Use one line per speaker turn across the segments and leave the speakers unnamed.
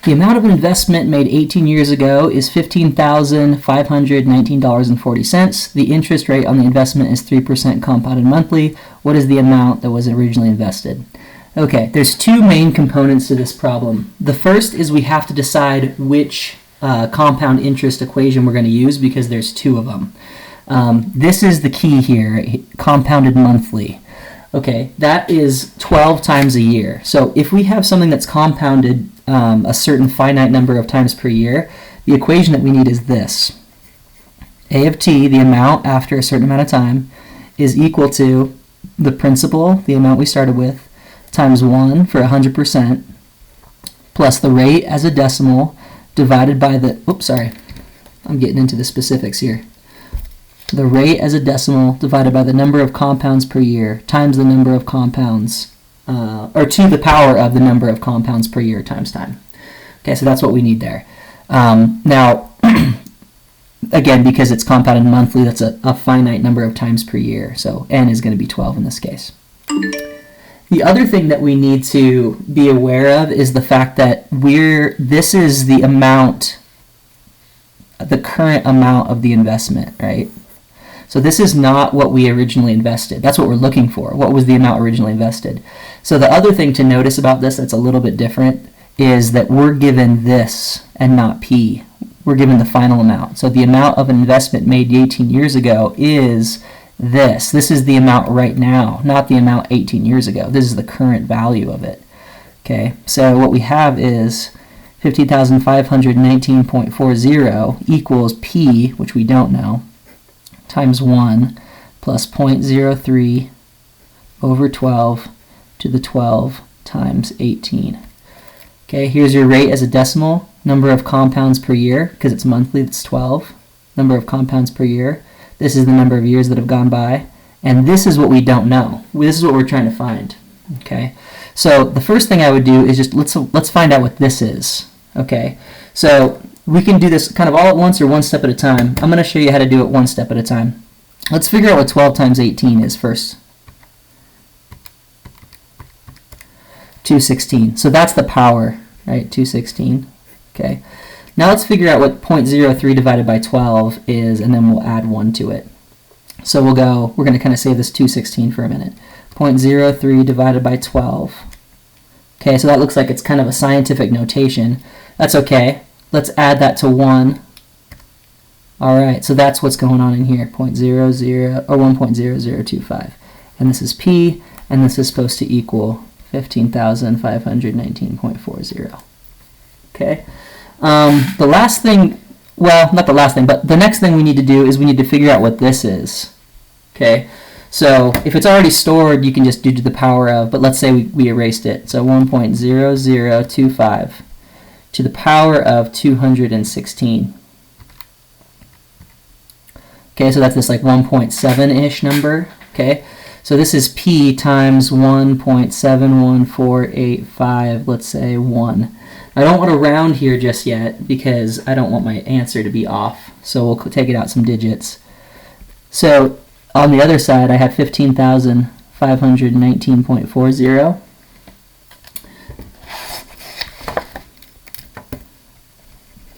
The amount of investment made 18 years ago is $15,519.40. The interest rate on the investment is 3% compounded monthly. What is the amount that was originally invested? Okay, there's two main components to this problem. The first is we have to decide which compound interest equation we're going to use because there's two of them. This is the key here, compounded monthly. Okay, that is 12 times a year. So if we have something that's compounded a certain finite number of times per year, the equation that we need is this. A of t, the amount after a certain amount of time, is equal to the principal, the amount we started with, times 1 for 100%, plus the rate as a decimal divided by the, I'm getting into the specifics here. The rate as a decimal divided by the number of compounds per year times the number of compounds, or to the power of the number of compounds per year times time. Okay, so that's what we need there. Now, again, because it's compounded monthly, that's a finite number of times per year. So n is going to be 12 in this case. The other thing that we need to be aware of is the fact that this is the amount, the current amount of the investment, right? So this is not what we originally invested. That's what we're looking for. What was the amount originally invested? So the other thing to notice about this that's a little bit different is that we're given this and not P. We're given the final amount. So the amount of investment made 18 years ago is this. This is the amount right now, not the amount 18 years ago. This is the current value of it. Okay, so what we have is 15,519.40 equals P, which we don't know, times 1 plus 0.03 over 12 to the 12 times 18. Okay, here's your rate as a decimal, number of compounds per year, because it's monthly, it's 12, number of compounds per year. This is the number of years that have gone by, and this is what we don't know. This is what we're trying to find. Okay, so the first thing I would do is just let's find out what this is. Okay, so we can do this kind of all at once or one step at a time. I'm going to show you how to do it one step at a time. Let's figure out what 12 times 18 is first. 216. So that's the power, right? 216. Okay. Now let's figure out what 0.03 divided by 12 is, and then we'll add 1 to it. So we're going to kind of save this 216 for a minute. 0.03 divided by 12. Okay, so that looks like it's kind of a scientific notation. That's okay. Let's add that to 1. All right, so that's what's going on in here, 1.0025. And this is P, and this is supposed to equal 15,519.40. Okay. The last thing, well, not the last thing, but the next thing we need to do is we need to figure out what this is. Okay. So if it's already stored, you can just do to the power of, but let's say we erased it. So 1.0025 to the power of 216. Okay, so that's this like 1.7-ish number. Okay, so this is P times 1.71485, let's say 1. I don't want to round here just yet because I don't want my answer to be off. So we'll take it out some digits. So on the other side, I have 15,519.40.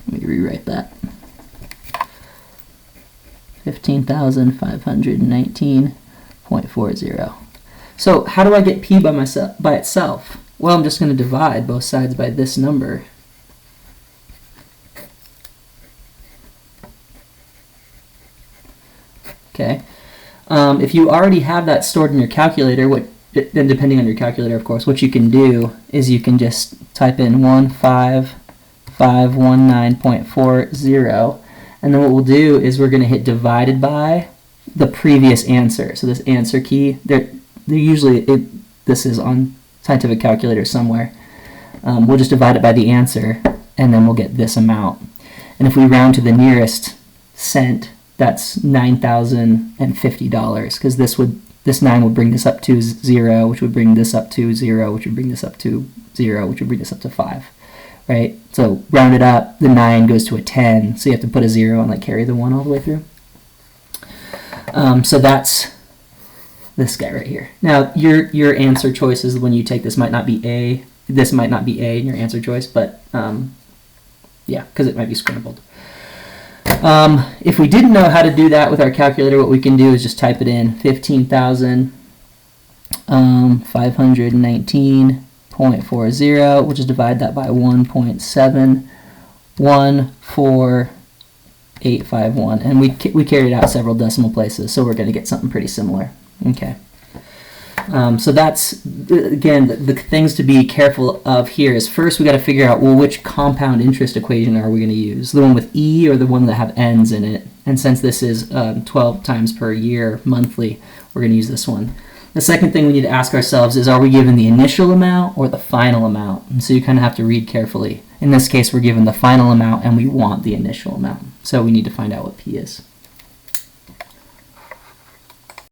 Let me rewrite that. 15,519.40. So how do I get P by itself? Well, I'm just going to divide both sides by this number. Okay. If you already have that stored in your calculator, then depending on your calculator, of course, what you can do is you can just type in 15519.40, and then what we'll do is we're going to hit divided by the previous answer. So this answer key, they're usually, this is on scientific calculator somewhere. We'll just divide it by the answer, and then we'll get this amount. And if we round to the nearest cent, that's $9,050, because this 9 would bring this up to 0, which would bring this up to 0, which would bring this up to 0, which would bring this up to 5. Right? So round it up, the 9 goes to a 10, so you have to put a 0 and like carry the 1 all the way through. So that's this guy right here. Now your answer choices when you take this might not be A this might not be A in your answer choice, but yeah, because it might be scrambled. If we didn't know how to do that with our calculator, what we can do is just type it in, 15,519.40. We'll just divide that by 1.714851, and we carried out several decimal places, so we're going to get something pretty similar. Okay. So that's, again, the things to be careful of here is first we got to figure out, well, which compound interest equation are we going to use? The one with E or the one that have N's in it? And since this is 12 times per year monthly, we're going to use this one. The second thing we need to ask ourselves is, are we given the initial amount or the final amount? And so you kind of have to read carefully. In this case, we're given the final amount and we want the initial amount. So we need to find out what P is.